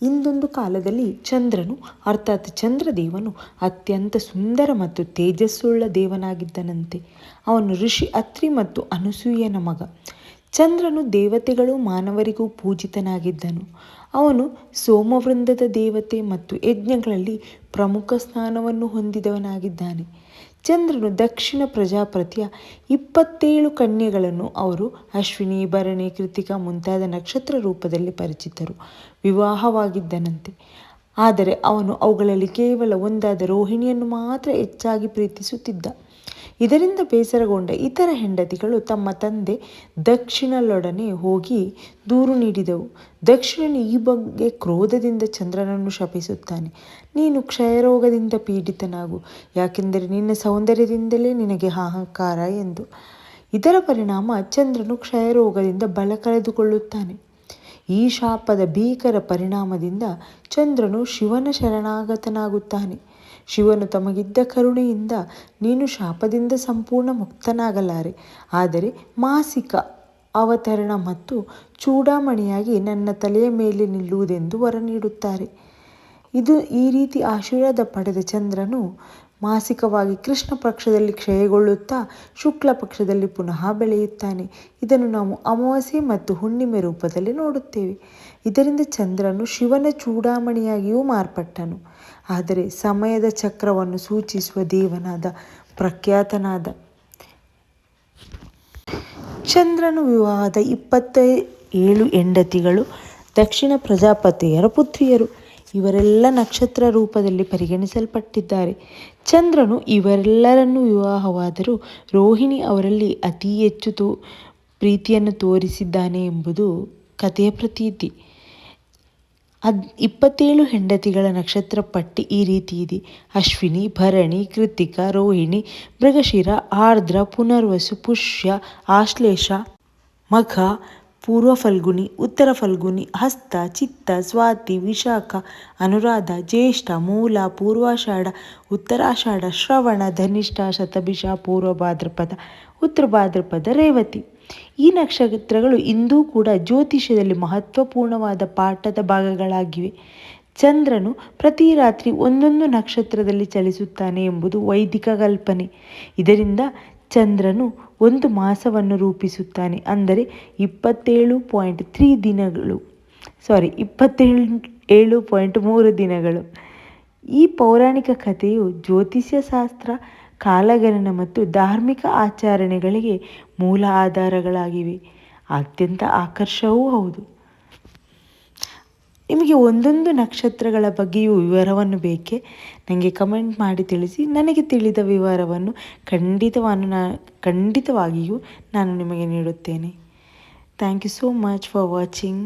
ಇಂದೊಂದು ಕಾಲದಲ್ಲಿ ಚಂದ್ರನು ಅರ್ಥಾತ್ ಚಂದ್ರದೇವನು ಅತ್ಯಂತ ಸುಂದರ ಮತ್ತು ತೇಜಸ್ಸುಳ್ಳ ದೇವನಾಗಿದ್ದನಂತೆ. ಅವನು ಋಷಿ ಅತ್ರಿ ಮತ್ತು ಅನಸೂಯನ ಮಗ. ಚಂದ್ರನು ದೇವತೆಗಳು ಮಾನವರಿಗೂ ಪೂಜಿತನಾಗಿದ್ದನು. ಅವನು ಸೋಮವೃಂದದ ದೇವತೆ ಮತ್ತು ಯಜ್ಞಗಳಲ್ಲಿ ಪ್ರಮುಖ ಸ್ಥಾನವನ್ನು ಹೊಂದಿದವನಾಗಿದ್ದಾನೆ. ಚಂದ್ರನು ದಕ್ಷಿಣ ಪ್ರಜಾಪತಿಯ 27 ಕನ್ಯೆಗಳನ್ನು ಅವರು ಅಶ್ವಿನಿ, ಭರಣಿ, ಕೃತಿಕ ಮುಂತಾದ ನಕ್ಷತ್ರ ರೂಪದಲ್ಲಿ ಪರಿಚಿತರು ವಿವಾಹವಾಗಿದ್ದನಂತೆ. ಆದರೆ ಅವನು ಅವುಗಳಲ್ಲಿ ಕೇವಲ ಒಂದಾದ ರೋಹಿಣಿಯನ್ನು ಮಾತ್ರ ಹೆಚ್ಚಾಗಿ ಪ್ರೀತಿಸುತ್ತಿದ್ದ. ಇದರಿಂದ ಬೇಸರಗೊಂಡ ಇತರ ಹೆಂಡತಿಗಳು ತಮ್ಮ ತಂದೆ ದಕ್ಷಿಣನೊಡನೆ ಹೋಗಿ ದೂರು ನೀಡಿದವು. ದಕ್ಷಿಣನು ಈ ಬಗ್ಗೆ ಕ್ರೋಧದಿಂದ ಚಂದ್ರನನ್ನು ಶಪಿಸುತ್ತಾನೆ. ನೀನು ಕ್ಷಯರೋಗದಿಂದ ಪೀಡಿತನಾಗು, ಯಾಕೆಂದರೆ ನಿನ್ನ ಸೌಂದರ್ಯದಿಂದಲೇ ನಿನಗೆ ಅಹಂಕಾರ ಎಂದು. ಇದರ ಪರಿಣಾಮ ಚಂದ್ರನು ಕ್ಷಯರೋಗದಿಂದ ಬಲ ಕಳೆದುಕೊಳ್ಳುತ್ತಾನೆ. ಈ ಶಾಪದ ಭೀಕರ ಪರಿಣಾಮದಿಂದ ಚಂದ್ರನು ಶಿವನ ಶರಣಾಗತನಾಗುತ್ತಾನೆ. ಶಿವನು ತಮಗಿದ್ದ ಕರುಣೆಯಿಂದ ನೀನು ಶಾಪದಿಂದ ಸಂಪೂರ್ಣ ಮುಕ್ತನಾಗಲಾರೆ, ಆದರೆ ಮಾಸಿಕ ಅವತರಣ ಮತ್ತು ಚೂಡಾಮಣಿಯಾಗಿ ನನ್ನ ತಲೆಯ ಮೇಲೆ ನಿಲ್ಲುವುದೆಂದು ವರ ನೀಡುತ್ತಾರೆ. ಈ ರೀತಿ ಆಶೀರ್ವಾದ ಪಡೆದ ಚಂದ್ರನು ಮಾಸಿಕವಾಗಿ ಕೃಷ್ಣ ಪಕ್ಷದಲ್ಲಿ ಕ್ಷಯಗೊಳ್ಳುತ್ತಾ ಶುಕ್ಲ ಪಕ್ಷದಲ್ಲಿ ಪುನಃ ಬೆಳೆಯುತ್ತಾನೆ. ಇದನ್ನು ನಾವು ಅಮಾವಾಸ್ಯೆ ಮತ್ತು ಹುಣ್ಣಿಮೆ ರೂಪದಲ್ಲಿ ನೋಡುತ್ತೇವೆ. ಇದರಿಂದ ಚಂದ್ರನು ಶಿವನ ಚೂಡಾಮಣಿಯಾಗಿಯೂ ಮಾರ್ಪಟ್ಟನು. ಆದರೆ ಸಮಯದ ಚಕ್ರವನ್ನು ಸೂಚಿಸುವ ದೇವನಾದ ಪ್ರಖ್ಯಾತನಾದ ಚಂದ್ರನು ವಿವಾಹದ 27 ಹೆಂಡತಿಗಳು ದಕ್ಷಿಣ ಪ್ರಜಾಪತಿಯರ ಪುತ್ರಿಯರು. ಇವರೆಲ್ಲ ನಕ್ಷತ್ರ ರೂಪದಲ್ಲಿ ಪರಿಗಣಿಸಲ್ಪಟ್ಟಿದ್ದಾರೆ. ಚಂದ್ರನು ಇವರೆಲ್ಲರನ್ನೂ ವಿವಾಹವಾದರೂ ರೋಹಿಣಿ ಅವರಲ್ಲಿ ಅತಿ ಹೆಚ್ಚು ಪ್ರೀತಿಯನ್ನು ತೋರಿಸಿದ್ದಾನೆ ಎಂಬುದು ಕಥೆಯ ಪ್ರತೀತಿ. 27 ಹೆಂಡತಿಗಳ ನಕ್ಷತ್ರ ಪಟ್ಟಿ ಈ ರೀತಿ ಇದೆ: ಅಶ್ವಿನಿ, ಭರಣಿ, ಕೃತಿಕ, ರೋಹಿಣಿ, ಮೃಗಶಿರ, ಆರ್ದ್ರ, ಪುನರ್ವಸು, ಪುಷ್ಯ, ಆಶ್ಲೇಷ, ಮಘ, ಪೂರ್ವ ಫಲ್ಗುಣಿ, ಉತ್ತರ ಫಲ್ಗುಣಿ, ಹಸ್ತ, ಚಿತ್ತ, ಸ್ವಾತಿ, ವಿಶಾಖ, ಅನುರಾಧ, ಜ್ಯೇಷ್ಠ, ಮೂಲ, ಪೂರ್ವಾಷಾಢ, ಉತ್ತರಾಷಾಢ, ಶ್ರವಣ, ಧನಿಷ್ಠ, ಶತಭಿಷ, ಪೂರ್ವ ಭಾದ್ರಪದ, ಉತ್ತರ ಭಾದ್ರಪದ, ರೇವತಿ. ಈ ನಕ್ಷತ್ರಗಳು ಇಂದೂ ಕೂಡ ಜ್ಯೋತಿಷ್ಯದಲ್ಲಿ ಮಹತ್ವಪೂರ್ಣವಾದ ಪಾಠದ ಭಾಗಗಳಾಗಿವೆ. ಚಂದ್ರನು ಪ್ರತಿ ರಾತ್ರಿ ಒಂದೊಂದು ನಕ್ಷತ್ರದಲ್ಲಿ ಚಲಿಸುತ್ತಾನೆ ಎಂಬುದು ವೈದಿಕ ಕಲ್ಪನೆ. ಇದರಿಂದ ಚಂದ್ರನು ಒಂದು ಮಾಸವನ್ನು ರೂಪಿಸುತ್ತಾನೆ, ಅಂದರೆ 27.3 ದಿನಗಳು. ಈ ಪೌರಾಣಿಕ ಕಥೆಯು ಜ್ಯೋತಿಷ್ಯಶಾಸ್ತ್ರ, ಕಾಲಗಣನ ಮತ್ತು ಧಾರ್ಮಿಕ ಆಚರಣೆಗಳಿಗೆ ಮೂಲ ಆಧಾರಗಳಾಗಿವೆ. ಅತ್ಯಂತ ಆಕರ್ಷವೂ ಹೌದು. ನಿಮಗೆ ಒಂದೊಂದು ನಕ್ಷತ್ರಗಳ ಬಗ್ಗೆಯೂ ವಿವರವನ್ನು ಬೇಕೇ? ನನಗೆ ಕಮೆಂಟ್ ಮಾಡಿ ತಿಳಿಸಿ. ನನಗೆ ತಿಳಿದ ವಿವರವನ್ನು ಖಂಡಿತವಾಗಿಯೂ ನಾನು ನಿಮಗೆ ನೀಡುತ್ತೇನೆ. Thank you so much for watching.